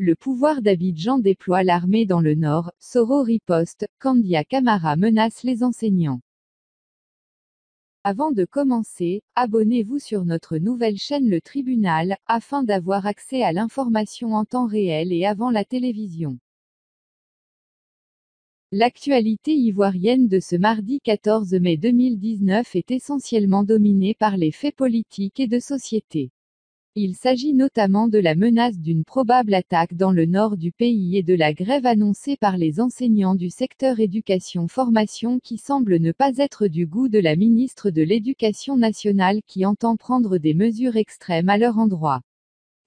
le pouvoir d'Abidjan déploie l'armée dans le nord, Soro riposte, Kandia Camara menace les enseignants. Avant de commencer, abonnez-vous sur notre nouvelle chaîne Le Tribunal, afin d'avoir accès à l'information en temps réel et avant la télévision. L'actualité ivoirienne de ce mardi 14 mai 2019 est essentiellement dominée par les faits politiques et de société. Il s'agit notamment de la menace d'une probable attaque dans le nord du pays et de la grève annoncée par les enseignants du secteur éducation-formation qui semble ne pas être du goût de la ministre de l'Éducation nationale qui entend prendre des mesures extrêmes à leur endroit.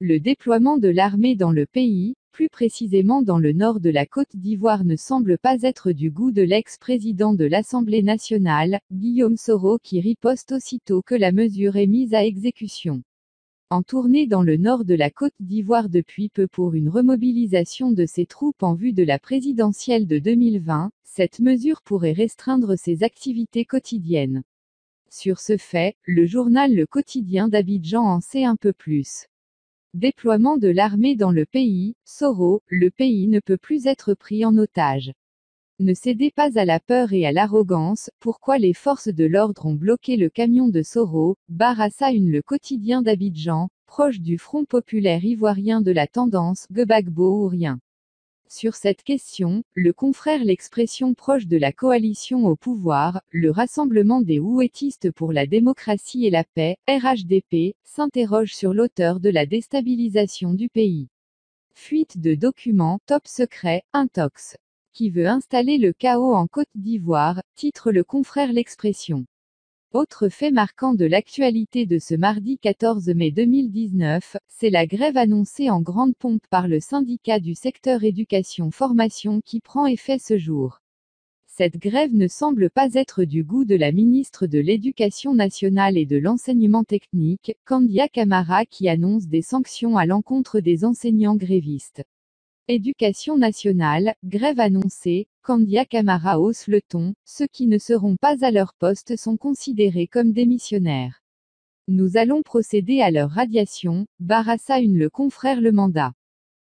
Le déploiement de l'armée dans le pays, plus précisément dans le nord de la Côte d'Ivoire ne semble pas être du goût de l'ex-président de l'Assemblée nationale, Guillaume Soro qui riposte aussitôt que la mesure est mise à exécution. En tournée dans le nord de la Côte d'Ivoire depuis peu pour une remobilisation de ses troupes en vue de la présidentielle de 2020, cette mesure pourrait restreindre ses activités quotidiennes. Sur ce fait, le journal Le Quotidien d'Abidjan en sait un peu plus. Déploiement de l'armée dans le pays, Soro, le pays ne peut plus être pris en otage. Ne cédez pas à la peur et à l'arrogance, pourquoi les forces de l'ordre ont bloqué le camion de Soro, Barassa Le Quotidien d'Abidjan, proche du Front populaire ivoirien de la tendance Gbagbo ou rien. Sur cette question, le confrère L'Expression proche de la coalition au pouvoir, le Rassemblement des Houettistes pour la démocratie et la paix, RHDP, s'interroge sur l'auteur de la déstabilisation du pays. Fuite de documents, top secret, intox. Qui veut installer le chaos en Côte d'Ivoire, titre le confrère L'Expression. Autre fait marquant de l'actualité de ce mardi 14 mai 2019, c'est la grève annoncée en grande pompe par le syndicat du secteur éducation-formation qui prend effet ce jour. Cette grève ne semble pas être du goût de la ministre de l'Éducation nationale et de l'enseignement technique, Kandia Camara qui annonce des sanctions à l'encontre des enseignants grévistes. Éducation nationale, grève annoncée, Kandia Camara hausse le ton, ceux qui ne seront pas à leur poste sont considérés comme démissionnaires. Nous allons procéder à leur radiation, Barassa Le confrère Le Mandat.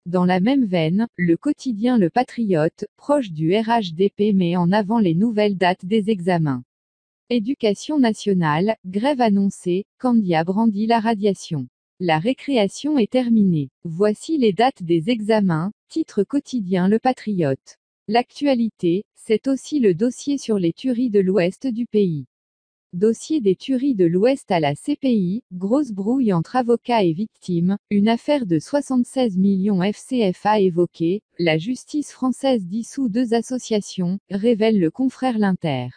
Dans la même veine, le quotidien Le Patriote, proche du RHDP met en avant les nouvelles dates des examens. Éducation nationale, grève annoncée, Kandia brandit la radiation. La récréation est terminée. Voici les dates des examens, titre quotidien Le Patriote. L'actualité, c'est aussi le dossier sur les tueries de l'ouest du pays. Dossier des tueries de l'ouest à la CPI, grosse brouille entre avocats et victimes, une affaire de 76 millions FCFA évoquée, la justice française dissout 2 associations, révèle le confrère L'Inter.